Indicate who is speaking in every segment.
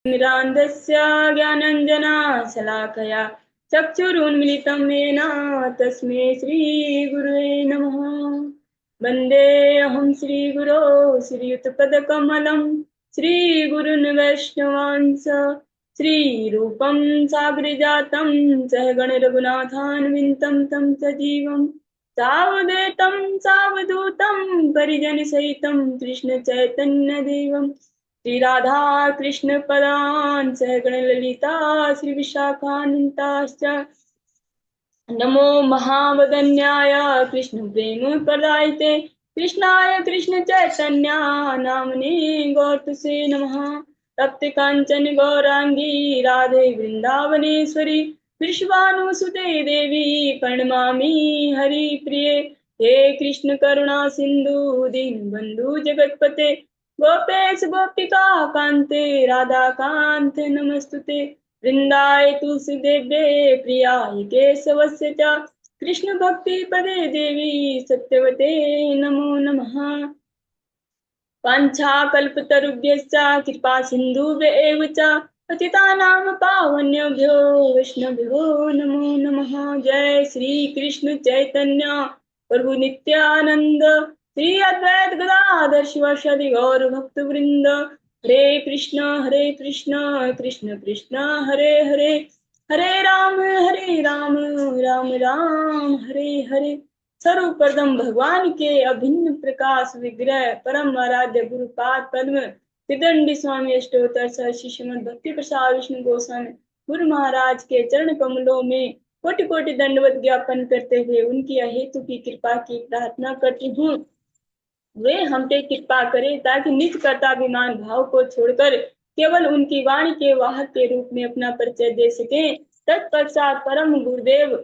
Speaker 1: निरान्धस्य ज्ञानञ्जनशलाकया चक्षुरुन्मिलितं येन तस्मै श्रीगुरुवे नमः। वन्देऽहं श्रीगुरो श्रीयुतपदकमलं श्रीगुरुन् वैष्णवांस श्रीरूपं साग्रजातं सहगण रघुनाथान्वितं तं सजीवं सावधूतं सावधूतं परिजनसहितं कृष्णचैतन्यदेवं श्री राधा कृष्ण पदान् सहगण ललिता श्री विशाखान्विताश्च नमो महावदन्याय कृष्ण प्रेम प्रदायते कृष्णाय कृष्ण चैतन्य नामने गौरतुसे नमः। तप्त कांचन गौरांगी राधे वृंदावनेश्वरी विश्वानुसुते देवी प्रणमामि हरिप्रिये। हे कृष्ण करुणा सिंधु दीनबंधु जगतपते गोपेश गोपिका कांते राधा कांते नमस्तुते। वृंदाय तुलसीदेव्ये प्रियाय केशवस्य च कृष्ण भक्ति पदे देवी सत्यवते नमो नमः। वाञ्छाकल्पतरुभ्यश्च कृपा सिन्धुभ्येव च पतितानां पावनेभ्यो वैष्णवेभ्यो नमो नमः। जय श्री कृष्ण चैतन्य प्रभु नित्यानंद श्री अद्वैत गदाधर शिवासादि गौर भक्त वृंद। हरे कृष्ण कृष्ण कृष्ण हरे हरे हरे राम राम राम हरे हरे। सर्वप्रथम भगवान के अभिन्न प्रकाश विग्रह परम आराध्य गुरुपाद पद्म त्रिदंडी स्वामी अष्टोत्तर सहस्र श्रीमद् भक्ति प्रसाद विष्णु गोस्वामी गुरु महाराज के चरण कमलों में कोटि कोटि दंडवत ज्ञापन करते हुए उनकी अहेतु की कृपा की प्रार्थना करती हूँ। वे हम पे कृपा करें ताकि निज कर्ताभिमान भाव को छोड़कर केवल उनकी वाणी के वाहक के रूप में अपना परिचय दे सके। तत्पश्चात परम गुरुदेव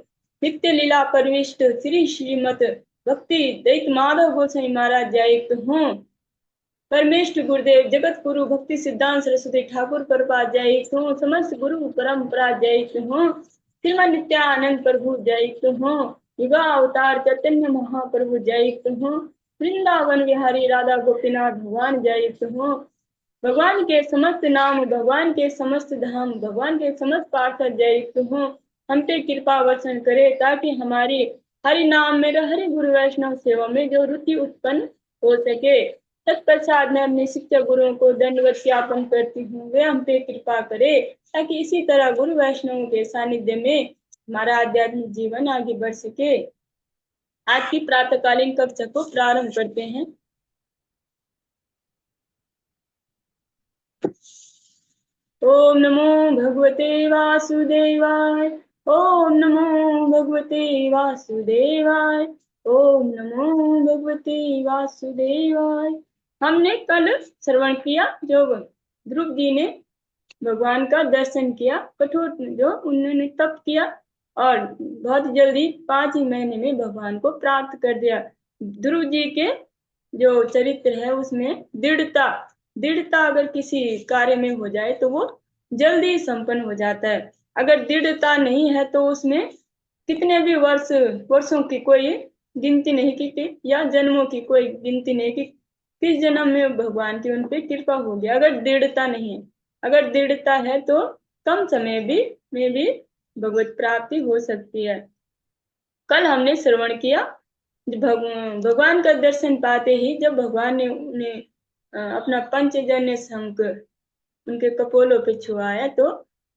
Speaker 1: नित्य लीला परविष्ट श्री श्रीमत भक्ति दैत माधव गोसाई महाराज जययुक्त हों। परमेष्ठ गुरुदेव जगत गुरु भक्ति सिद्धांत सरस्वती ठाकुर प्रपाद जययुक्त हों। समस्त गुरु परम्परा जययुक्त हों। श्रीमद नित्यानंद प्रभु जययुक्त हों। युगा अवतार चैतन्य महाप्रभु जययुक्त हों। वृंदावन विहारी राधा गोपीनाथ भगवान जययुक्त हों। भगवान के समस्त नाम भगवान के समस्त धाम भगवान के समस्त पार्षद जययुक्त हों। हम पे कृपा वर्षण करे ताकि हमारी हरि नाम में हरि गुरु वैष्णव सेवा में जो रुचि उत्पन्न हो सके। तत्पश्चात मैं अपने शिक्षक गुरुओं को दंडवत ज्ञापन करती हूँ। वे हम पे कृपा करे ताकि इसी तरह गुरु वैष्णव के सानिध्य में हमारा आध्यात्मिक जीवन आगे बढ़ सके। आज की प्रातःकालीन कक्षा को प्रारंभ करते हैं। ओम नमो भगवते वासुदेवाय ओम नमो भगवते वासुदेवाय ओम नमो भगवते वासुदेवाय। हमने कल श्रवण किया जो ध्रुव जी ने भगवान का दर्शन किया, कठोर जो उन्होंने तप किया और बहुत जल्दी 5 ही महीने में भगवान को प्राप्त कर दिया। ध्रुव जी के जो चरित्र है उसमें दृढ़ता अगर किसी कार्य में हो जाए तो वो जल्दी संपन्न हो जाता है। अगर दृढ़ता नहीं है तो उसमें कितने भी वर्षों की कोई गिनती नहीं की या जन्मों की कोई गिनती नहीं की किस जन्म में भगवान की उन पे कृपा होगी। अगर दृढ़ता नहीं है, अगर दृढ़ता है तो कम समय में भी भगवत प्राप्ति हो सकती है। कल हमने श्रवण किया भगवान का दर्शन पाते ही जब भगवान ने उन्हें अपना पंचजन्य शंख उनके कपोलों पे छुआया तो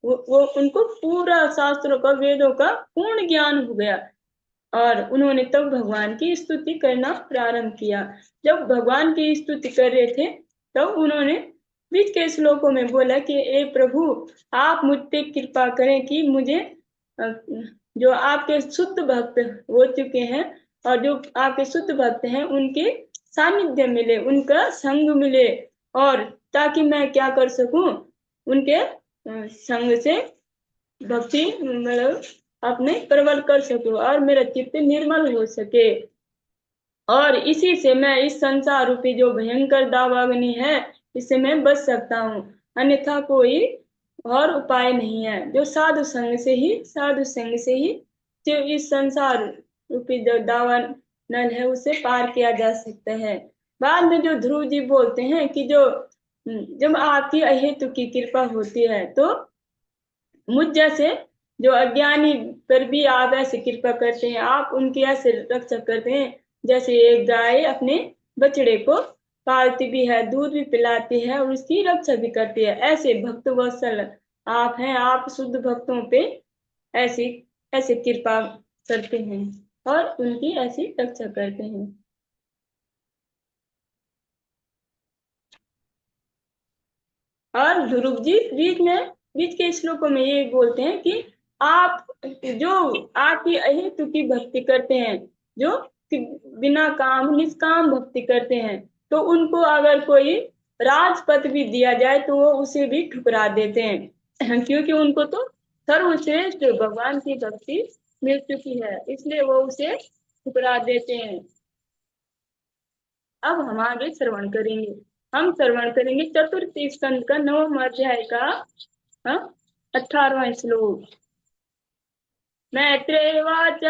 Speaker 1: वो उनको पूरा शास्त्रों का वेदों का पूर्ण ज्ञान हो गया और उन्होंने तब भगवान की स्तुति करना प्रारंभ किया। जब भगवान की स्तुति कर रहे थे तब उन्होंने बीच के श्लोकों में बोला कि ए प्रभु आप मुझ पे कृपा करें कि मुझे जो आपके शुद्ध भक्त हो चुके हैं और जो आपके शुद्ध भक्त हैं उनके सानिध्य मिले, उनका संग मिले और ताकि मैं क्या कर सकूं उनके संग से भक्ति मतलब अपने प्रबल कर सकूं और मेरा चित्त निर्मल हो सके और इसी से मैं इस संसार रूपी जो भयंकर दावाग्नि है इससे मैं बच सकता हूँ। अन्यथा कोई और उपाय नहीं है। जो साधु संग से ही जो इस संसार रूपी जो दावा नल है उसे पार किया जा सकता है। बाद में जो ध्रुव जी बोलते हैं कि जो जब आपकी अहेतु की कृपा होती है तो मुझ जैसे जो अज्ञानी पर भी आप ऐसे कृपा करते हैं, आप उनकी ऐसे रक्षा करते हैं जैसे एक गाय अपने बछड़े को पालती भी है, दूध भी पिलाती है और उसकी रक्षा भी करती है। ऐसे भक्त वत्सल आप हैं, आप शुद्ध भक्तों पे ऐसी ऐसे कृपा करते हैं और उनकी ऐसी रक्षा करते हैं। और ध्रुव जी बीच के श्लोकों में ये बोलते हैं कि आप जो आपकी अहेतु की भक्ति करते हैं, जो बिना काम निष्काम भक्ति करते हैं, तो उनको अगर कोई राजपद भी दिया जाए तो वो उसे भी ठुकरा देते हैं क्योंकि उनको तो सर्वश्रेष्ठ भगवान की भक्ति मिल चुकी है, इसलिए वो उसे ठुकरा देते हैं। अब हम आगे श्रवण करेंगे। हम श्रवण करेंगे चतुर्थ स्कंद का 9वां अध्याय का 18वां श्लोक। मैत्रेयवाच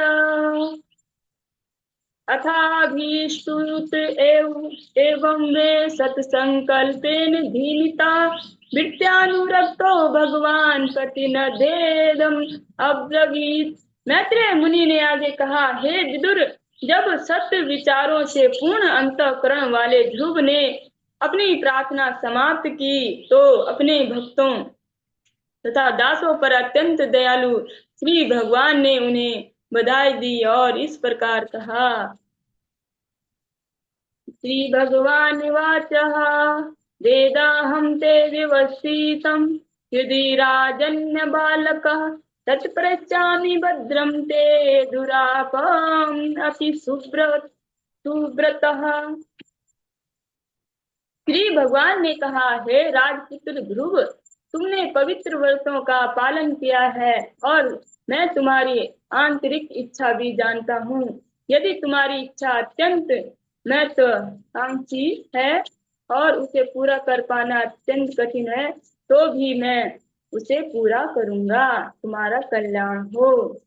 Speaker 1: अथाभीष्टुत एवं वे सत्संकल्पेन धीमिता वित्यानुरक्तो भगवान पति न भेदम अब्रवीत। मैत्रेय मुनि ने आगे कहा, हे विदुर, जब सत्य विचारों से पूर्ण अंतःकरण वाले ध्रुव ने अपनी प्रार्थना समाप्त की तो अपने भक्तों तथा दासों पर अत्यंत दयालु श्री भगवान ने उन्हें बधाई दी और इस प्रकार कहा। श्री भगवान वाचः वेदाहं ते व्यवस्थितं यदि राजन्य बालकः तत्प्रच्छामि भद्रं ते दुरापम् अपि सुव्रतः। श्री भगवान ने कहा, हे राजपुत्र ध्रुव, तुमने पवित्र व्रतों का पालन किया है और मैं तुम्हारी आंतरिक इच्छा भी जानता हूँ। यदि तुम्हारी इच्छा अत्यंत महत्वाकांक्षी है और उसे पूरा कर पाना अत्यंत कठिन है, तो भी मैं उसे पूरा करूंगा, तुम्हारा कल्याण हो।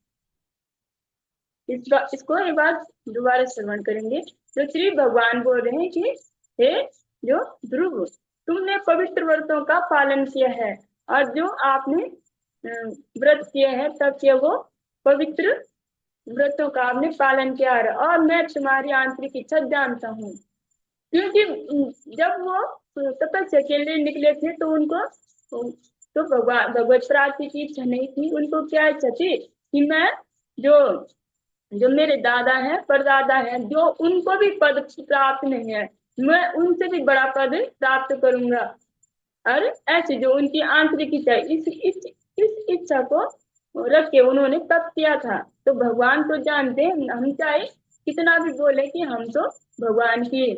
Speaker 1: इसको एक बार दोबारा श्रवण करेंगे। जो श्री भगवान बोल रहे हैं कि हे जो ध्रुव, तुमने पवित्र व्रतों का पालन किया है और जो आपने व्रत किए हैं तब के वो पवित्र व्रतों का आपने पालन किया है और मैं तुम्हारी आंतरिक इच्छा जानता हूँ। क्योंकि जब वो तपस्या के लिए निकले थे तो उनको तो भगवत प्राप्ति की इच्छा नहीं थी। उनको क्या इच्छा थी कि मैं जो जो मेरे दादा हैं, परदादा हैं, जो उनको भी पद प्राप्त नहीं है, मैं उनसे भी बड़ा पद प्राप्त करूंगा। और ऐसे जो उनकी आंतरिक इच्छा, इस इच्छा को रख के उन्होंने तप किया था। तो भगवान तो जानते हैं, हम चाहे कितना भी बोले कि हम तो भगवान की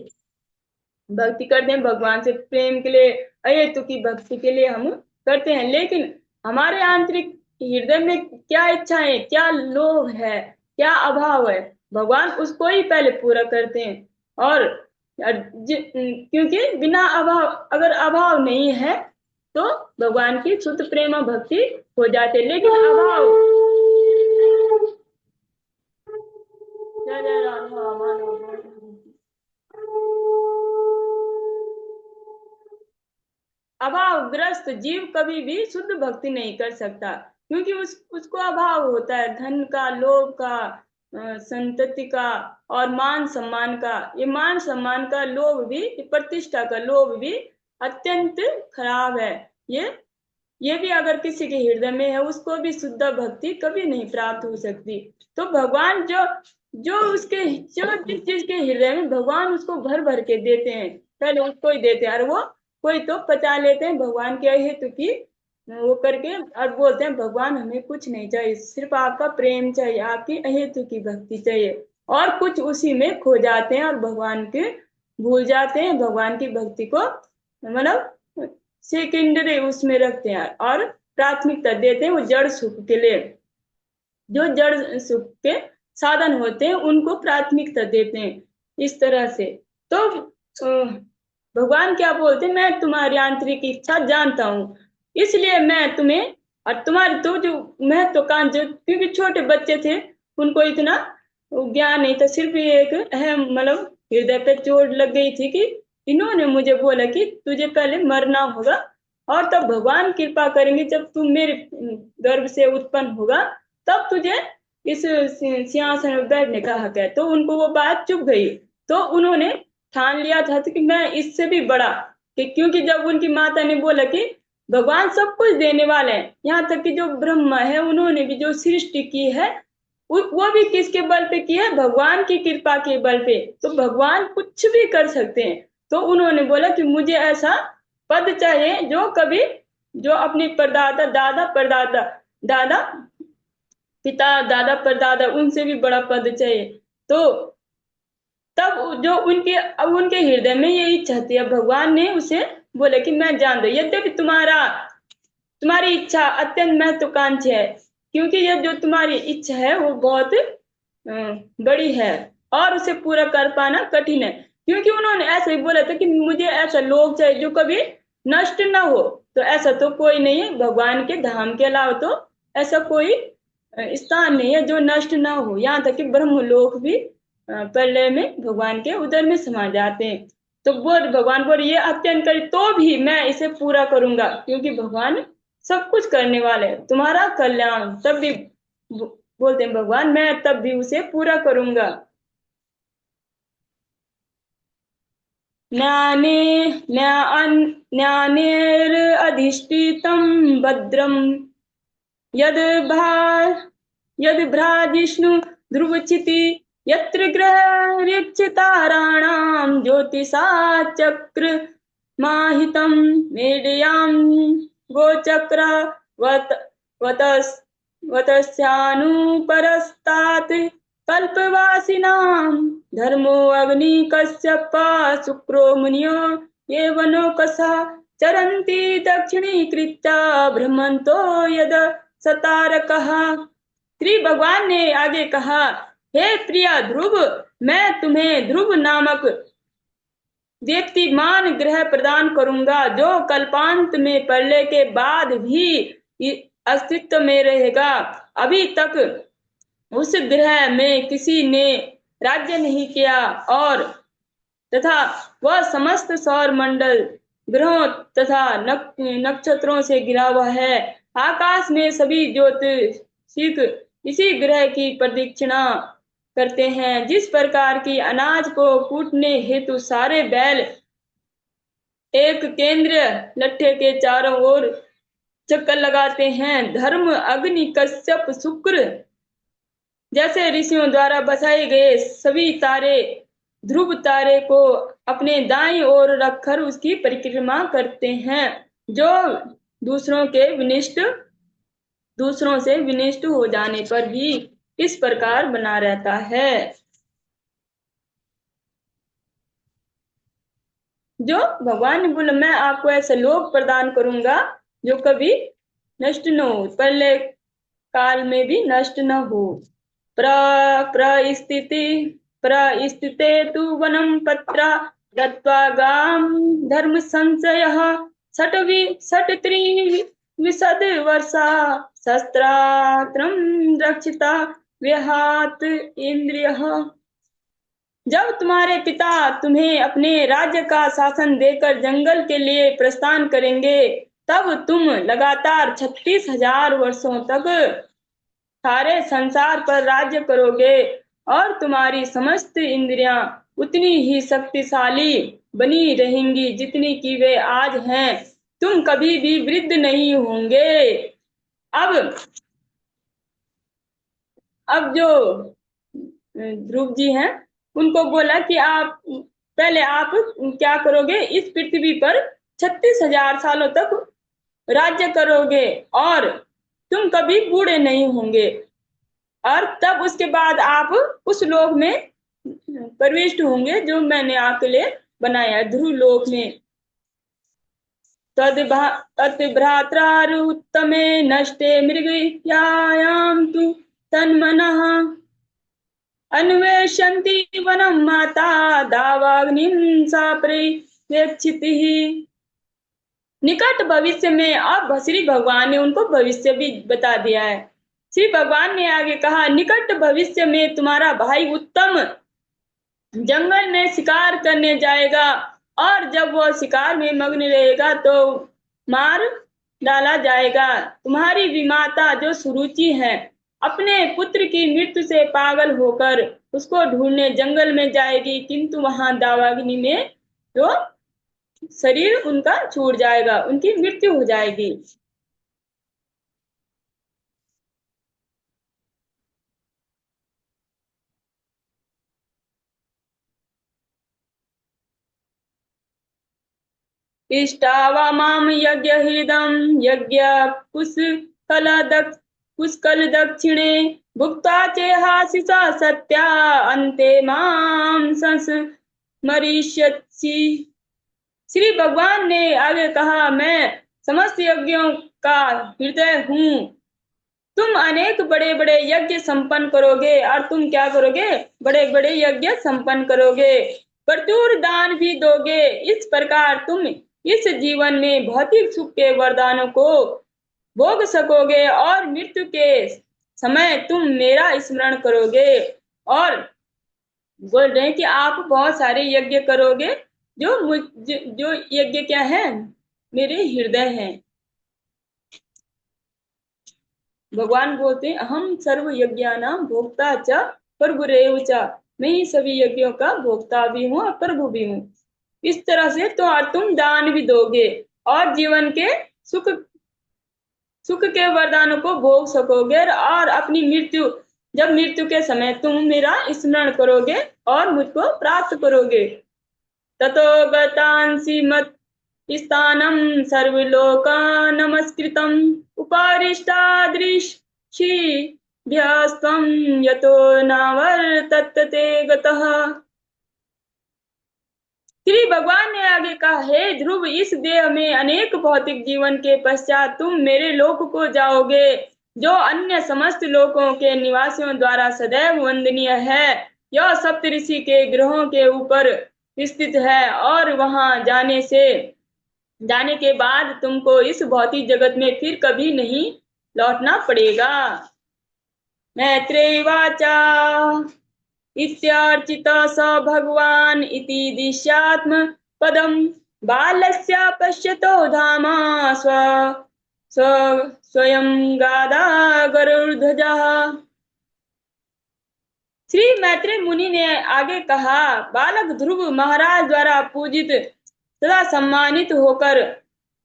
Speaker 1: भक्ति करते हैं, भगवान से प्रेम के लिए, अहेतु की भक्ति के लिए हम करते हैं, लेकिन हमारे आंतरिक हृदय में क्या इच्छाएं, क्या लोभ है, क्या अभाव है, भगवान उसको ही पहले पूरा करते हैं। और क्योंकि बिना अभाव, अगर अभाव नहीं है तो भगवान की शुद्ध प्रेम भक्ति हो जाते, लेकिन अभाव अभावग्रस्त जीव कभी भी शुद्ध भक्ति नहीं कर सकता, क्योंकि उसको अभाव होता है धन का, लोभ का, संतति का और मान सम्मान का। ये मान सम्मान का लोभ भी, प्रतिष्ठा का लोभ भी अत्यंत खराब है। ये भी अगर किसी के हृदय में है, उसको भी शुद्ध भक्ति कभी नहीं प्राप्त हो सकती। तो भगवान जो जो उसके जो जिस चीज के हृदय में, भगवान उसको भर भर के देते हैं, पहले उसको ही देते हैं। और वो कोई तो पचा लेते हैं भगवान के हेतु की वो करके और बोलते हैं भगवान हमें कुछ नहीं चाहिए, सिर्फ आपका प्रेम चाहिए, आपकी अहेतु की भक्ति चाहिए, और कुछ उसी में खो जाते हैं और भगवान के भूल जाते हैं, भगवान की भक्ति को मतलब सेकेंडरी उसमें रखते हैं और प्राथमिकता देते हैं वो जड़ सुख के लिए। जो जड़ सुख के साधन होते हैं उनको प्राथमिकता देते हैं इस तरह से। तो भगवान क्या बोलते हैं, मैं तुम्हारी आंतरिक इच्छा जानता हूँ, इसलिए मैं तुम्हें और तुम्हारी तो जो महत्वाकांक्षा, क्योंकि छोटे बच्चे थे उनको इतना ज्ञान नहीं था, सिर्फ एक मतलब हृदय पे चोट लग गई थी कि इन्होंने मुझे बोला कि तुझे पहले मरना होगा और तब भगवान कृपा करेंगे, जब तू मेरे गर्भ से उत्पन्न होगा तब तुझे इस सिंहासन में बैठने का हक है। तो उनको वो बात चुभ गई। तो उन्होंने ठान लिया था कि मैं इससे भी बड़ा, कि क्योंकि जब उनकी माता ने बोला कि भगवान सब कुछ देने वाले हैं, यहाँ तक कि जो ब्रह्मा है उन्होंने भी जो सृष्टि की है वो भी किसके बल पे की है, भगवान की कृपा के बल पे। तो भगवान कुछ भी कर सकते हैं। तो उन्होंने बोला कि मुझे ऐसा पद चाहिए जो कभी, जो अपने परदादा, दादा परदादा, दादा पिता, दादा परदादा, उनसे भी बड़ा पद चाहिए। तो तब जो उनके, अब उनके हृदय में ये इच्छा थी। अब भगवान ने उसे बोले कि मैं जान दो, यद्यपि तुम्हारी इच्छा अत्यंत महत्वाकांक्षी है, क्योंकि ये जो तुम्हारी इच्छा है वो बहुत बड़ी है और उसे पूरा कर पाना कठिन है। क्योंकि उन्होंने ऐसे ही बोला था कि मुझे ऐसा लोक चाहिए जो कभी नष्ट ना हो। तो ऐसा तो कोई नहीं है, भगवान के धाम के अलावा तो ऐसा कोई स्थान नहीं है जो नष्ट ना हो। यहाँ तक कि ब्रह्मलोक भी प्रलय में भगवान के उदर में समा जाते हैं। तो भगवान बोल ये अत्यंत करे तो भी मैं इसे पूरा करूंगा, क्योंकि भगवान सब कुछ करने वाले हैं, तुम्हारा कल्याण। तब भी बोलते हैं भगवान मैं तब भी उसे पूरा करूंगा। ज्ञाने ज्ञानेरधिष्ठितं भद्रं यद भा यद भ्राजिष्णु ध्रुवचिति यत्र ग्रहरिक्षताराणां ज्योतिषा चक्र माहितं मेडयां गोचक्र वत वतस् वतस्यानुपरस्तात् कल्पवासिनां धर्मो अग्नि कश्यप शुक्रो मुनियो ये वनोकसा चरन्ति दक्षिणीकृत्या भ्रमन्तो यद सतारकः। श्री भगवान ने आगे कहा, हे प्रिया ध्रुव, मैं तुम्हें ध्रुव नामक दीप्तिमान ग्रह प्रदान करूंगा जो कल्पांत में प्रलय के बाद भी अस्तित्व में रहेगा। अभी तक उस ग्रह में किसी ने राज्य नहीं किया और तथा वह समस्त सौर मंडल ग्रहों तथा नक्षत्रों से घिरा हुआ है। आकाश में सभी ज्योतिषिक इसी ग्रह की प्रदक्षिणा करते हैं। जिस प्रकार की अनाज को कूटने हेतु सारे बैल एक केंद्रीय लट्ठे के चारों ओर चक्कर लगाते हैं, धर्म अग्नि कश्यप शुक्र जैसे ऋषियों द्वारा बसाए गए सभी तारे ध्रुव तारे को अपने दाईं ओर रखकर उसकी परिक्रमा करते हैं, जो दूसरों से विनिष्ट हो जाने पर भी इस प्रकार बना रहता है। जो भगवान ने बोला मैं आपको ऐसा लोक प्रदान करूंगा जो कभी नष्ट न हो, प्रलय काल में भी नष्ट न हो। प्रस्थिते तु वनं पत्रा दत्त्वा गां धर्म संशयः षट्त्रिंशत् वर्षा शस्त्रास्त्रं रक्षिता विहात इंद्रियः। जब तुम्हारे पिता तुम्हें अपने राज्य का शासन देकर जंगल के लिए प्रस्थान करेंगे, तब तुम लगातार 36,000 वर्षों तक सारे संसार पर राज्य करोगे और तुम्हारी समस्त इंद्रियां उतनी ही शक्तिशाली बनी रहेंगी जितनी कि वे आज हैं। तुम कभी भी वृद्ध नहीं होंगे। अब जो ध्रुव जी हैं उनको बोला कि आप पहले आप क्या करोगे, इस पृथ्वी पर 36,000 सालों तक राज्य करोगे और तुम कभी बूढ़े नहीं होंगे, और तब उसके बाद आप उस लोक में प्रविष्ट होंगे जो मैंने आपके लिए बनाया है, ध्रुव लोक में। तद्भ्रात्रारुत्तमे नष्टे मृगयायां तु तन्मनः अन्वेषन्ति वनं माता दावाग्निं सा प्रेक्षितिः। निकट भविष्य में, अब श्री भगवान ने उनको भविष्य भी बता दिया है। श्री भगवान ने आगे कहा, निकट भविष्य में तुम्हारा भाई उत्तम जंगल में शिकार करने जाएगा और जब वो शिकार में मग्न रहेगा तो मार डाला जाएगा। तुम्हारी विमाता जो सुरुचि है अपने पुत्र की मृत्यु से पागल होकर उसको ढूंढने जंगल में जाएगी, किंतु वहां दावाग्नि में जो शरीर उनका छूट जाएगा, उनकी मृत्यु हो जाएगी। इष्टावा माम यज्ञ हृदम यज्ञ पुष्कल पुष्कल दक्षिणे भुक्ता चेहासिसा सत्या अन्ते माम संस मरीष्यसि। श्री भगवान ने आगे कहा, मैं समस्त यज्ञों का हृदय हूँ। तुम अनेक बड़े बड़े यज्ञ संपन्न करोगे, और तुम क्या करोगे, बड़े बड़े यज्ञ संपन्न करोगे, प्रचुर दान भी दोगे। इस प्रकार तुम इस जीवन में भौतिक सुख के वरदानों को भोग सकोगे और मृत्यु के समय तुम मेरा स्मरण करोगे। और बोल रहे हैं कि आप बहुत सारे यज्ञ करोगे, जो यज्ञ क्या है, मेरे हृदय हैं। भगवान बोलते हैं, अहम सर्व यज्ञानाम भोक्ता च प्रभुरेव च। मैं ही सभी यज्ञों का भोक्ता भी हूँ और प्रभु भी हूँ। इस तरह से तो तुम दान भी दोगे और जीवन के सुख सुख के वरदानों को भोग सकोगे, और अपनी मृत्यु, जब मृत्यु के समय तुम मेरा स्मरण करोगे और मुझको प्राप्त करोगे। ततो गतांसि मत् स्थानं सर्वलोका नमस्कृतम् उपारिष्टादृशिभ्यस्त्वं यतो नावर्तते गतः। श्री भगवान ने आगे कहा, हे ध्रुव, इस देह में अनेक भौतिक जीवन के पश्चात तुम मेरे लोक को जाओगे, जो अन्य समस्त लोकों के निवासियों द्वारा सदैव वंदनीय है। यह सप्तऋषि के ग्रहों के ऊपर स्थित है, और वहां जाने के बाद तुमको इस भौतिक जगत में फिर कभी नहीं लौटना पड़ेगा। मैत्रेय वाचा इत्यार्चितः स भगवान् इति दिश्यात्म पदम् बालस्य पश्यतो धाम स्वयं गादा गरुड़ध्वजः। श्री मैत्रेय मुनि ने आगे कहा, बालक ध्रुव महाराज द्वारा पूजित सदा सम्मानित होकर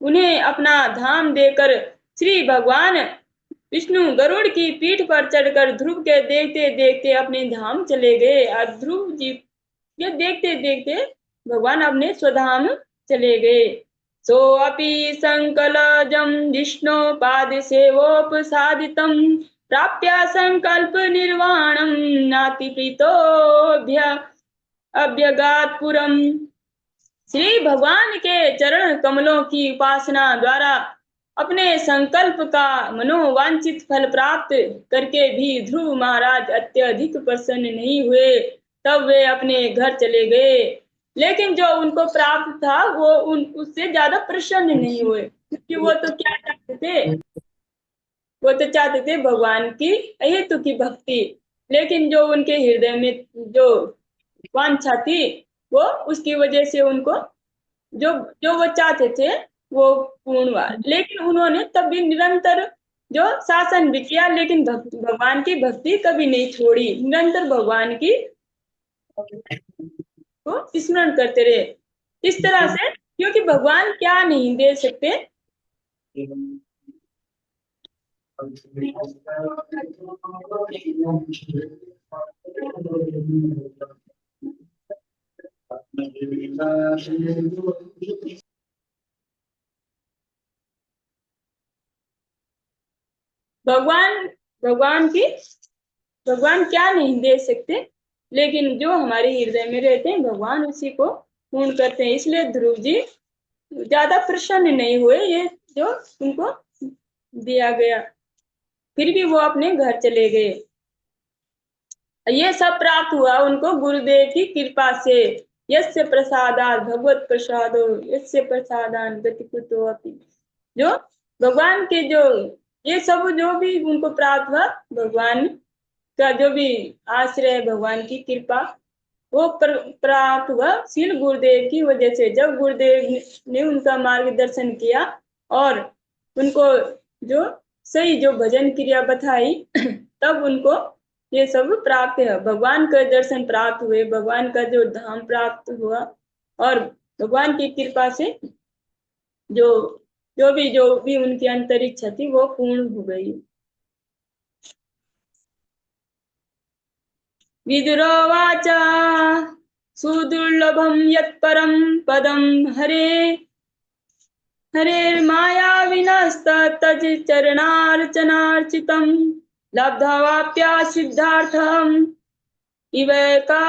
Speaker 1: उन्हें अपना धाम देकर श्री भगवान विष्णु गरुड़ की पीठ पर चढ़कर ध्रुव के देखते देखते अपने धाम चले गए। और ध्रुव जी ये देखते देखते भगवान अपने स्वधाम चले गए। सो अपि संकलजम विष्णु पाद सेवोपसादितम प्राप्य संकल्प निर्वाणम नाति प्रीतोभ्य अभ्यगात पुरम। श्री भगवान के चरण कमलों की उपासना द्वारा अपने संकल्प का मनोवांछित फल प्राप्त करके भी ध्रुव महाराज अत्यधिक प्रसन्न नहीं हुए। तब वे अपने घर चले गए, लेकिन जो उनको प्राप्त था वो उससे ज्यादा प्रसन्न नहीं हुए, क्योंकि वो तो क्या चाहते थे, वो तो चाहते थे भगवान की अहेतु की भक्ति, लेकिन जो उनके हृदय में जो वांछा थी वो उसकी वजह से उनको जो जो वो चाहते थे वो पूर्ण हुआ। लेकिन उन्होंने तब भी निरंतर जो शासन भी किया, लेकिन भगवान की भक्ति कभी नहीं छोड़ी, निरंतर भगवान की को स्मरण करते रहे। इस तरह से, क्योंकि भगवान क्या नहीं दे सकते, भगवान भगवान क्या नहीं दे सकते, लेकिन जो हमारे हृदय में रहते हैं भगवान उसी को पूर्ण करते हैं। इसलिए ध्रुव जी ज्यादा प्रसन्न नहीं हुए ये जो उनको दिया गया, फिर भी वो अपने घर चले गए। ये सब प्राप्त हुआ उनको गुरुदेव की कृपा से। यस्य प्रसादात भगवत प्रसादो यस्य प्रसादान गति कुतो अपि। जो भगवान के जो ये सब जो भी उनको प्राप्त हुआ, भगवान का जो भी आश्रय है, भगवान की कृपा, वो प्राप्त हुआ शील गुरुदेव की वजह से। जब गुरुदेव ने उनका मार्गदर्शन किया और उनको जो सही जो भजन क्रिया बताई तब उनको ये सब प्राप्त है। भगवान का दर्शन प्राप्त हुए, भगवान का जो धाम प्राप्त हुआ और भगवान की कृपा से जो जो भी उनकी अंतरिक्ष थी वो पूर्ण हो गई। विदुरोवाच सुदुर्लभं यत्परं पदं हरेर्माया विनस्तत्तज चरणार्चनार्चितं लब्ध्वाप्या सिद्धार्थम् इवैका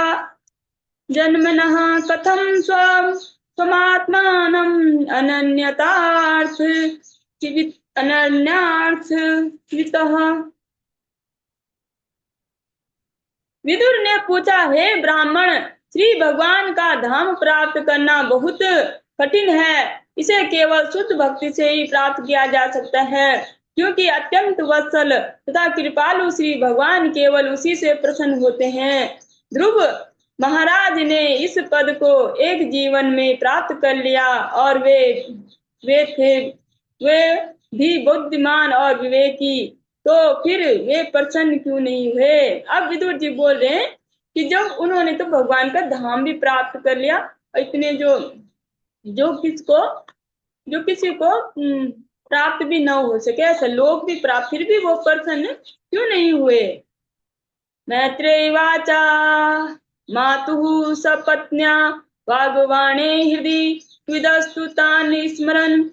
Speaker 1: जन्मनः कथं स्वमात्मानम् अनन्यार्थ विदुर ने पूछा, हे ब्राह्मण, श्री भगवान का धाम प्राप्त करना बहुत कठिन है। इसे केवल शुद्ध भक्ति से ही प्राप्त किया जा सकता है, क्योंकि अत्यंत वत्सल तथा कृपालु श्री भगवान केवल उसी से प्रसन्न होते हैं। ध्रुव महाराज ने इस पद को एक जीवन में प्राप्त कर लिया और वे भी बुद्धिमान और विवेकी, तो फिर वे प्रसन्न क्यों नहीं हुए। अब विदुर जी बोल रहे हैं कि जब उन्होंने तो भगवान का धाम भी प्राप्त कर लिया, इतने जो जो किसको जो किसी को प्राप्त भी न हो सके ऐसा लोग भी प्राप्त, फिर भी वो प्रसन्न क्यों नहीं हुए। मैत्रेय वाचा मातुः सपत्न्या वाग्वाणे हृदि विदस्तु तान् स्मरन्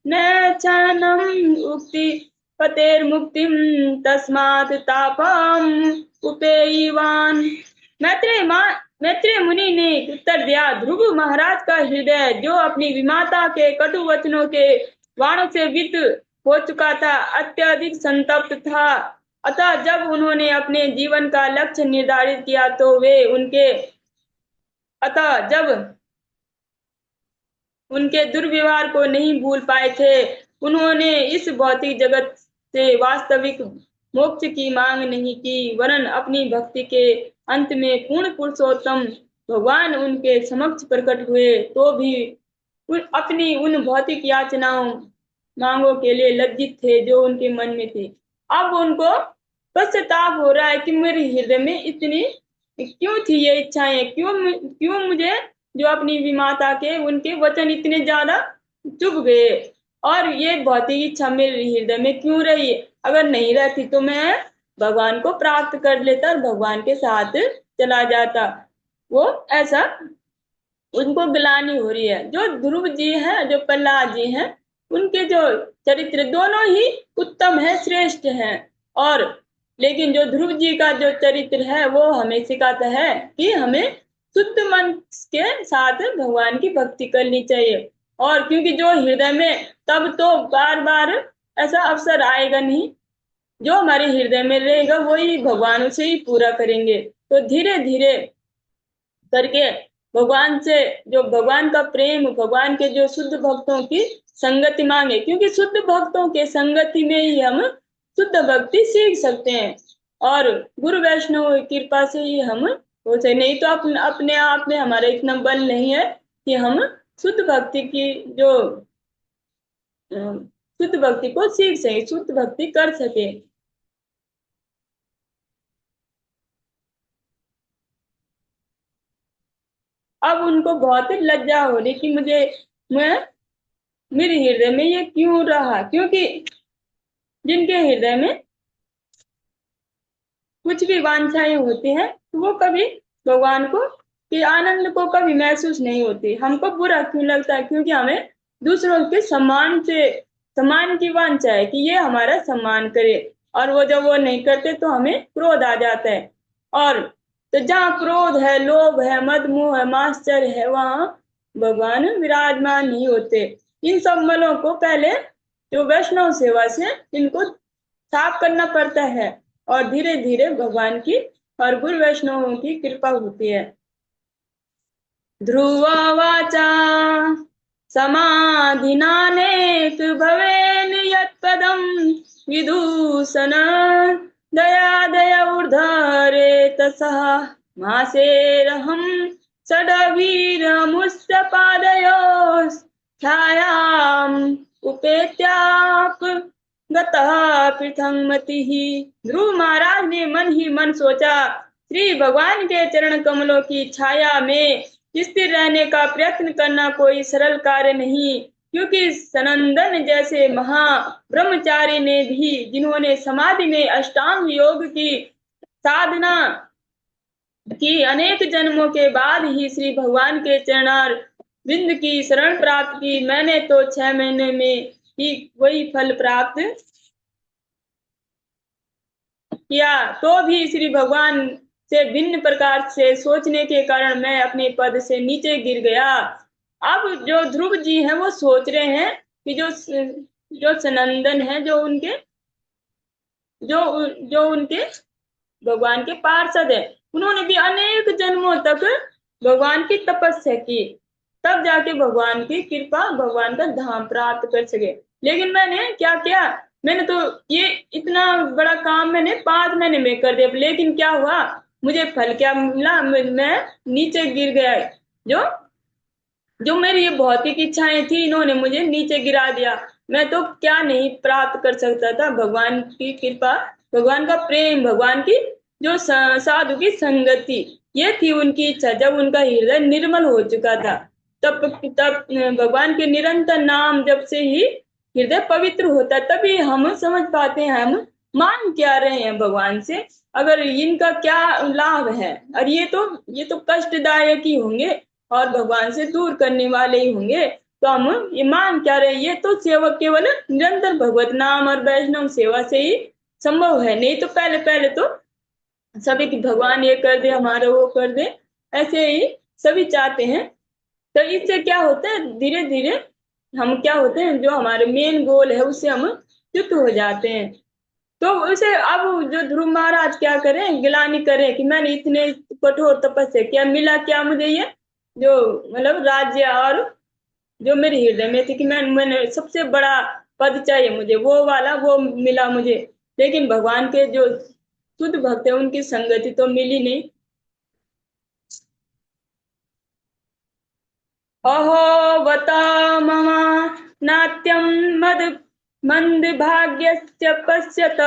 Speaker 1: नैच्छनम् उक्ति पतेर्मुक्तिं तस्मात् तापम् उपेयिवान्। मैत्रेय मुनि ने उत्तर दिया, ध्रुव महाराज का हृदय जो अपनी विमाता के कटु वचनों के बाणों से विद हो चुका था, अत्यधिक संतप्त था। अतः जब उन्होंने अपने जीवन का लक्ष्य निर्धारित किया तो वे जब उनके दुर्व्यवहार को नहीं भूल पाए थे। उन्होंने इस भौतिक जगत से वास्तविक मोक्ष की मांग नहीं की, वरन अपनी भक्ति के अंत में पूर्ण पुरुषोत्तम भगवान उनके समक्ष प्रकट हुए तो भी अपनी उन भौतिक याचनाओं मांगों के लिए लज्जित थे जो उनके मन में थी। अब उनको पश्चाताप हो रहा है कि मेरे हृदय में इतनी क्यों थी ये इच्छाएं, क्यों मुझे जो अपनी विमाता के उनके वचन इतने ज्यादा चुभ गए और ये भौतिक इच्छा मेरे हृदय में क्यों रही। अगर नहीं रहती तो मैं भगवान को प्राप्त कर लेता और भगवान के साथ चला जाता। वो ऐसा उनको ग्लानि हो रही है। जो ध्रुव जी हैं, जो प्रहलाद जी हैं, उनके जो चरित्र दोनों ही उत्तम है, श्रेष्ठ है। और लेकिन जो ध्रुव जी का जो चरित्र है वो हमें सिखाता है कि हमें शुद्ध मन के साथ भगवान की भक्ति करनी चाहिए। और क्योंकि जो हृदय में तब तो बार बार ऐसा अवसर आएगा नहीं, जो हमारे हृदय में रहेगा वही भगवान उसे ही पूरा करेंगे। तो धीरे धीरे करके भगवान से जो भगवान का प्रेम, भगवान के जो शुद्ध भक्तों की संगति मांगे, क्योंकि शुद्ध भक्तों के संगति में ही हम शुद्ध भक्ति सीख सकते हैं और गुरु वैष्णव कृपा से ही हम हो सके। नहीं तो अपने आप में हमारा इतना बल नहीं है कि हम शुद्ध भक्ति की जो शुद्ध भक्ति को सीख सके, शुद्ध भक्ति कर सके। अब उनको बहुत लज्जा हो रही कि मैं मेरे हृदय में ये क्यों रहा, क्योंकि जिनके हृदय में कुछ भी वांछाएं होती हैं तो वो कभी भगवान को के आनंद को कभी महसूस नहीं होती। हमको बुरा क्यों लगता है, क्योंकि हमें दूसरों के सम्मान की वांछा है कि ये हमारा सम्मान करे, और वो जब वो नहीं करते तो हमें क्रोध आ जाता है। और तो जहाँ क्रोध है, लोभ है, मद मोह है, माश्चर्य है, वहां भगवान विराजमान नहीं होते। इन सब मलों को पहले जो वैष्णव सेवा से इनको साफ करना पड़ता है और धीरे धीरे भगवान की और गुरु वैष्णवों की कृपा होती है। ध्रुववाचा समाधिनानेक भवेन यत्पदं विदूषण दया ऊर्ध्वरेतसः मासेरहं षडभिरमुष्य पादयोः छायाम् उपेत्याप गतः पृथंग मतिः। ध्रुव महाराज ने मन ही मन सोचा, श्री भगवान के चरण कमलों की छाया में स्थिर रहने का प्रयत्न करना कोई सरल कार्य नहीं, क्योंकि सनंदन जैसे महा ब्रह्मचारी ने भी, जिन्होंने समाधि में अष्टांग योग की साधना की, अनेक जन्मों के बाद ही श्री भगवान के चरणार बिंद की शरण प्राप्त की। मैंने तो 6 महीने में ही वही फल प्राप्त किया, तो भी श्री भगवान से भिन्न प्रकार से सोचने के कारण मैं अपने पद से नीचे गिर गया। अब जो ध्रुव जी हैं वो सोच रहे हैं कि जो सनंदन है, जो उनके भगवान के पार्षद है, उन्होंने भी अनेक जन्मों तक भगवान की तपस्या की, तब जाके भगवान की कृपा, भगवान का धाम प्राप्त कर सके। लेकिन मैंने क्या किया, मैंने तो ये इतना बड़ा काम मैंने 5 महीने में कर दिया, लेकिन क्या हुआ, मुझे फल क्या मिला, मैं नीचे गिर गया। जो जो मेरी ये भौतिक इच्छाएं थी, इन्होंने मुझे नीचे गिरा दिया। मैं तो क्या नहीं प्राप्त कर सकता था, भगवान की कृपा, भगवान का प्रेम, भगवान की जो साधु की संगति, ये थी उनकी इच्छा। जब उनका हृदय निर्मल हो चुका था, तब तब भगवान के निरंतर नाम जब से ही हृदय पवित्र होता है, तभी हम समझ पाते हैं हम मांग क्या रहे हैं भगवान से, अगर इनका क्या लाभ है। और ये तो कष्टदायक ही होंगे और भगवान से दूर करने वाले ही होंगे, तो हम ये मांग क्या रहे, ये तो सेवक केवल निरंतर भगवत नाम और वैष्णव सेवा से ही संभव है। नहीं तो पहले पहले तो सभी की भगवान ये कर दे, हमारा वो कर दे, ऐसे ही सभी चाहते हैं। तो इससे क्या होता है, धीरे धीरे हम क्या होते हैं, जो हमारे मेन गोल है उससे हम च्युत हो जाते हैं। तो उसे अब जो ध्रुव महाराज क्या करें, गिलानी करें कि मैंने इतने कठोर तपस्या किया, मिला क्या मुझे, ये जो मतलब राज्य और जो मेरे हृदय में थी कि मैंने सबसे बड़ा पद चाहिए मुझे, वो वाला वो मिला मुझे, लेकिन भगवान के जो शुद्ध भक्त है उनकी संगति तो मिली नहीं। अहो वता मम नाट्यम मद मंद भाग्यस्य पश्यत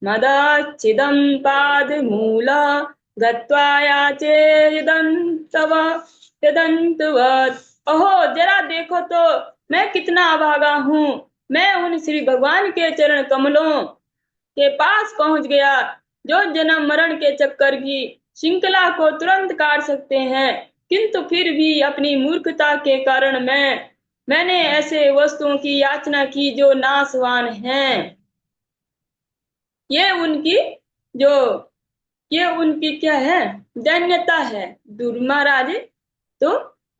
Speaker 1: मदाच्छिदं पादमूला गत्वा याचे यदन्तव यदन्तवत्। अहो जरा देखो तो मैं कितना अभागा हूँ, मैं उन श्री भगवान के चरण कमलों के पास पहुंच गया, जो जन्म मरण के चक्कर की श्रृंखला को तुरंत काट सकते हैं, किंतु फिर भी अपनी मूर्खता के कारण मैंने ऐसे वस्तुओं की याचना की जो नाशवान हैं। ये उनकी जो ये उनकी क्या है, दैन्यता है। ध्रुव महाराज तो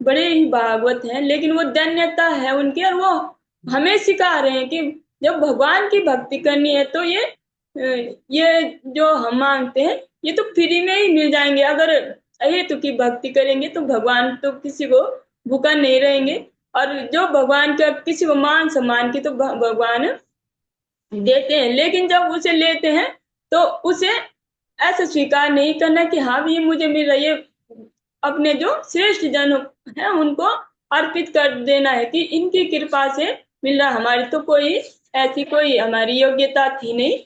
Speaker 1: बड़े ही भागवत हैं, लेकिन वो दैन्यता है उनकी, और वो हमें सिखा रहे हैं कि जब भगवान की भक्ति करनी है तो ये जो हम मांगते हैं ये तो फ्री में ही मिल जाएंगे। अगर अहेतु की भक्ति करेंगे तो भगवान तो किसी को भूखा नहीं रहेंगे, और जो भगवान का किसी को मान सम्मान की तो भगवान देते हैं, लेकिन जब उसे लेते हैं तो उसे ऐसा स्वीकार नहीं करना कि हाँ ये मुझे मिल रहा है, ये अपने जो श्रेष्ठ जन है उनको अर्पित कर देना है कि इनकी कृपा से मिल रहा, हमारी तो कोई ऐसी कोई हमारी योग्यता थी नहीं,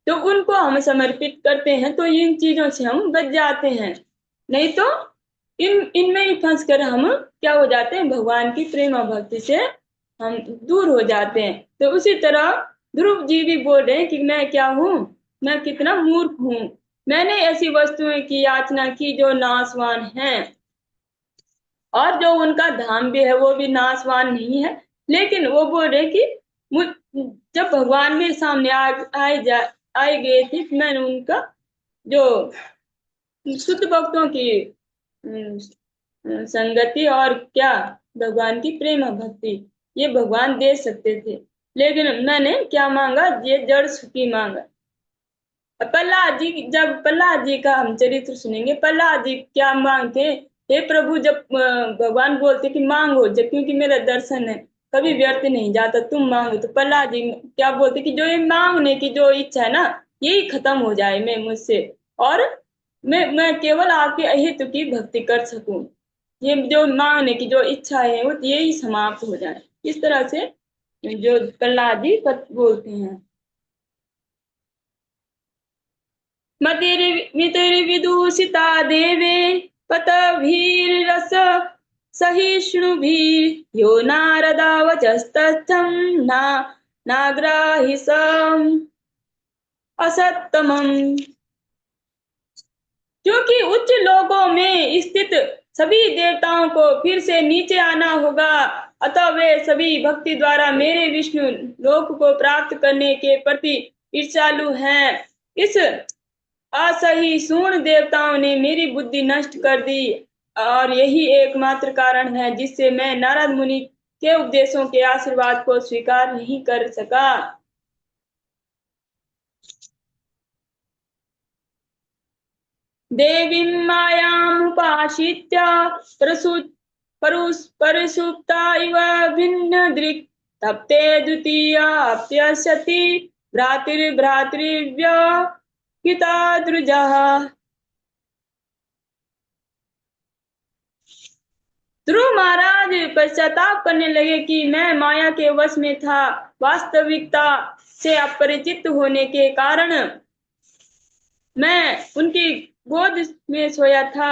Speaker 1: तो उनको हम समर्पित करते हैं, तो इन चीजों से हम बच जाते हैं। नहीं तो इनमें ही फंस कर हम क्या हो जाते हैं, भगवान की प्रेम और भक्ति से हम दूर हो जाते हैं। तो उसी तरह ध्रुव जी भी बोल रहे हैं कि मैं क्या हूँ, मैं कितना मूर्ख हूँ, मैंने ऐसी वस्तुएं की याचना की जो नाशवान हैं, और जो उनका धाम भी है वो भी नाशवान नहीं है। लेकिन वो बोल रहे कि जब भगवान मेरे सामने आए गए थे, मैंने उनका जो शुद्ध भक्तों की संगति और क्या भगवान की प्रेम भक्ति ये भगवान दे सकते थे, लेकिन मैंने क्या मांगा, ये जड़ सुखी मांगा। प्रहलाद जी, जब प्रहलाद जी का हम चरित्र सुनेंगे, प्रहलाद जी क्या मांगते, हे प्रभु, जब भगवान बोलते कि मांगो, जब क्योंकि मेरा दर्शन है कभी व्यर्थ नहीं जाता, तुम मांगो, तो प्रहलाद जी क्या बोलते कि जो ये मांगने की जो इच्छा है ना, यही खत्म हो जाए मैं मुझसे, और मैं केवल आपके अहित की भक्ति कर सकूं, ये जो मांगने की जो इच्छा है वो यही समाप्त हो जाए। इस तरह से जो प्रहलाद जी बोलते हैं। मतिर्विदूषिता देवे पतभिरस सहिष्णुभिः यो नारदा वचस्तस्थं ना नाग्राहि सम असत्तमम्। क्योंकि उच्च लोकों में स्थित सभी देवताओं को फिर से नीचे आना होगा, अतः वे सभी भक्ति द्वारा मेरे विष्णु लोक को प्राप्त करने के प्रति ईर्ष्यालु हैं। इस असहिष्णु देवताओं ने मेरी बुद्धि नष्ट कर दी और यही एकमात्र कारण है जिससे मैं नारद मुनि के उपदेशों के आशीर्वाद को स्वीकार नहीं कर सका। देवीं मायामुपाश्रित्य परिसुप्ता इव भिन्नदृक् तप्ते द्वितीयाप्यस्यति भ्रातृव्यहिताद्रुजः। ध्रुव महाराज पश्चाताप करने लगे कि मैं माया के वश में था। वास्तविकता से अपरिचित होने के कारण मैं उनकी गोद में सोया था।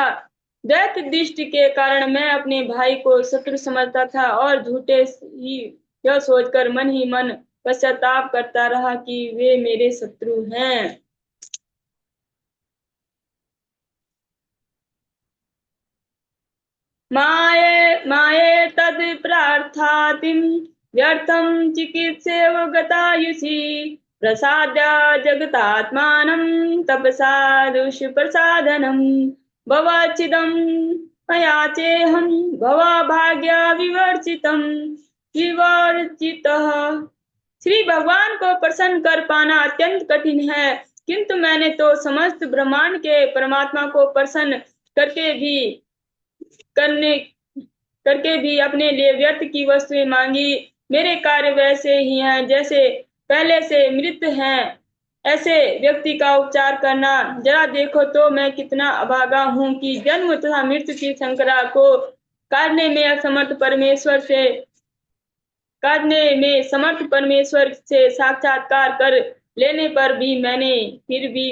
Speaker 1: दैत्य दृष्टि के कारण मैं अपने भाई को शत्रु समझता था और झूठे ही यह सोचकर मन ही मन पश्चाताप करता रहा कि वे मेरे शत्रु हैं। माये माये तद प्रार्थातिं व्यर्थं चिकित्सेव गतायुषि प्रसाद्य जगतात्मानं तपसा दुष्प्रसादनं भवचिदं मया चेहं भवभाग्य विवर्जितः। श्री भगवान को प्रसन्न कर पाना अत्यंत कठिन है, किंतु मैंने तो समस्त ब्रह्मांड के परमात्मा को प्रसन्न करने करके भी अपने लिए व्यर्थ की वस्तुएं मांगी। मेरे कार्य वैसे ही हैं जैसे पहले से मृत हैं, ऐसे व्यक्ति का उपचार करना। जरा देखो तो मैं कितना अभागा हूँ कि जन्म तथा मृत्यु की शंकरा को काटने में असमर्थ परमेश्वर से साक्षात्कार कर लेने पर भी मैंने फिर भी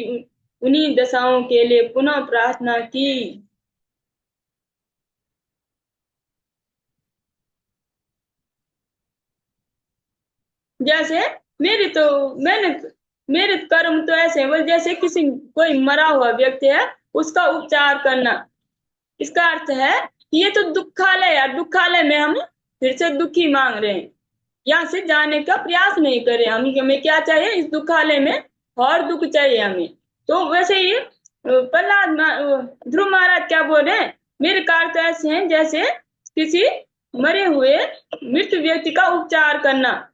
Speaker 1: उन्हीं दशाओं के लिए पुनः प्रार्थना की। जैसे मैंने मेरे कर्म तो ऐसे हैं, जैसे किसी कोई मरा हुआ व्यक्ति है उसका उपचार करना। इसका अर्थ है कि ये तो दुखालय है, दुखालय में हम फिर से दुखी मांग रहे हैं, यहाँ से जाने का प्रयास नहीं करें। हमें क्या चाहिए, इस दुखालय में और दुख चाहिए हमें। तो वैसे ही ध्रुव महाराज क्या बोल रहे हैं, मेरे कार्य तो ऐसे हैं जैसे किसी मरे हुए मृत व्यक्ति का उपचार करना,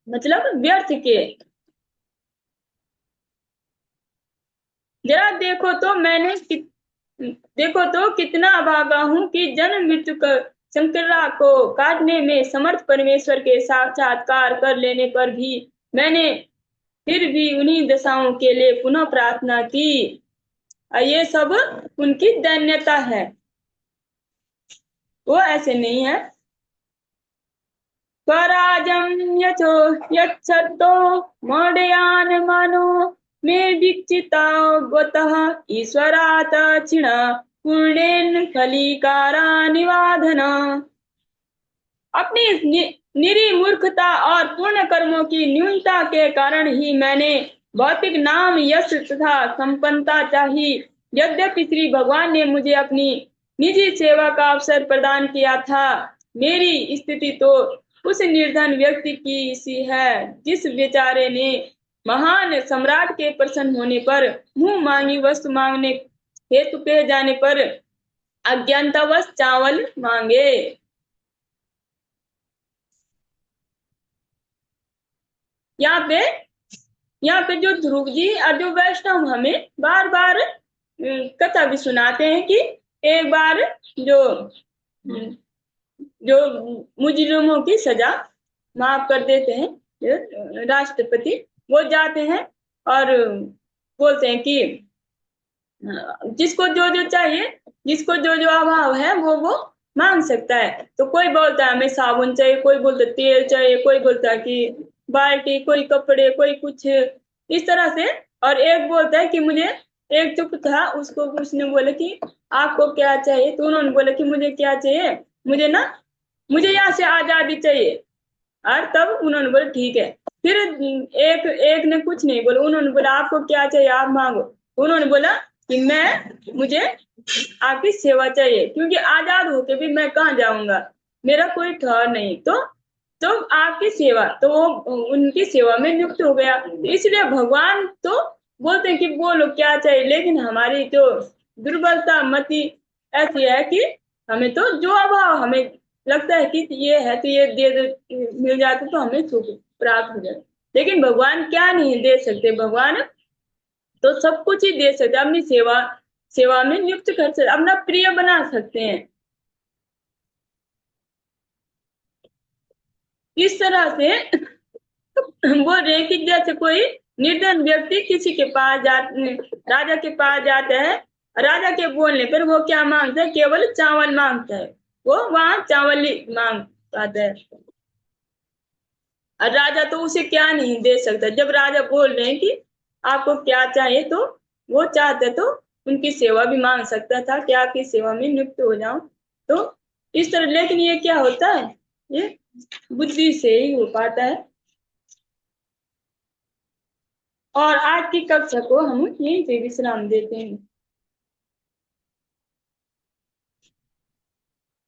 Speaker 1: मतलब व्यर्थ के। जरा देखो तो कितना अभागा हूँ कि जन्म मृत्यु का संकरा को काटने में समर्थ परमेश्वर के साक्षात्कार कर लेने पर भी मैंने फिर भी उन्हीं दशाओं के लिए पुनः प्रार्थना की। ये सब उनकी दैन्यता है, वो ऐसे नहीं है। स्वराजं यथो यच्छतो मौढ्यान् मनो मे वीक्षितावतः ईश्वरात् क्षीण पूर्णेन फलीकारा निवाधन। अपनी निरी मूर्खता और पूर्ण कर्मों की न्यूनता के कारण ही मैंने भौतिक नाम यश तथा संपन्नता चाही। यद्यपि श्री भगवान ने मुझे अपनी निजी सेवा का अवसर प्रदान किया था, मेरी स्थिति तो उस निर्धन व्यक्ति की सी है जिस बेचारे ने महान सम्राट के प्रसन्न होने पर मुंह मांगी वस्तु मांगने हेतु कहे जाने पर अज्ञानतावश चावल मांगे। यहाँ पे जो ध्रुव जी और जो वैष्णव हमें बार बार कथा भी सुनाते हैं कि एक बार जो जो मुजरिमों की सजा माफ कर देते हैं राष्ट्रपति, वो जाते हैं और बोलते हैं कि जिसको जो जो चाहिए, जिसको जो जो अभाव है वो मांग सकता है। तो कोई बोलता है हमें साबुन चाहिए, कोई बोलता है तेल चाहिए, कोई बोलता है कि बाल्टी, कोई कपड़े, कोई कुछ इस तरह से। और एक बोलता है कि मुझे, एक चुप था, उसको उसने बोला कि आपको क्या चाहिए, तो उन्होंने बोला कि मुझे क्या चाहिए, मुझे ना, मुझे यहाँ से आजादी चाहिए। और तब उन्होंने बोला ठीक है। फिर एक एक ने कुछ नहीं बोला, उन्होंने बोला आपको क्या चाहिए, आप मांगो। उन्होंने बोला कि मैं, मुझे आपकी सेवा चाहिए, क्योंकि आजाद होके भी मैं कहाँ जाऊंगा, मेरा कोई ठहर नहीं। तो आपकी सेवा, तो वो उनकी सेवा में नियुक्त हो गया। तो इसलिए भगवान तो बोलते हैं कि बोलो क्या चाहिए, लेकिन हमारी जो दुर्बलता मति ऐसी है कि हमें तो जो अभाव हमें लगता है कि ये है तो ये दे मिल जाते तो हमें सुख प्राप्त हो जाए। लेकिन भगवान क्या नहीं दे सकते, भगवान तो सब कुछ ही दे सकते, अपनी सेवा, सेवा में नियुक्त कर सकते, अपना प्रिय बना सकते हैं। इस तरह से वो रेखिक, जैसे कोई निर्धन व्यक्ति किसी के पास राजा के पास जाता है, राजा के बोलने पर वो क्या मांगता है, केवल चावल मांगता है, वो वहां चावल ही मांग पाता है। और राजा तो उसे क्या नहीं दे सकता, जब राजा बोल रहे हैं कि आपको क्या चाहिए, तो वो चाहते तो उनकी सेवा भी मांग सकता था कि आपकी सेवा में नियुक्त हो जाऊं। तो इस तरह, लेकिन ये क्या होता है, ये बुद्धि से ही हो पाता है। और आज की कक्षा को हम यहीं पे विश्राम देते हैं।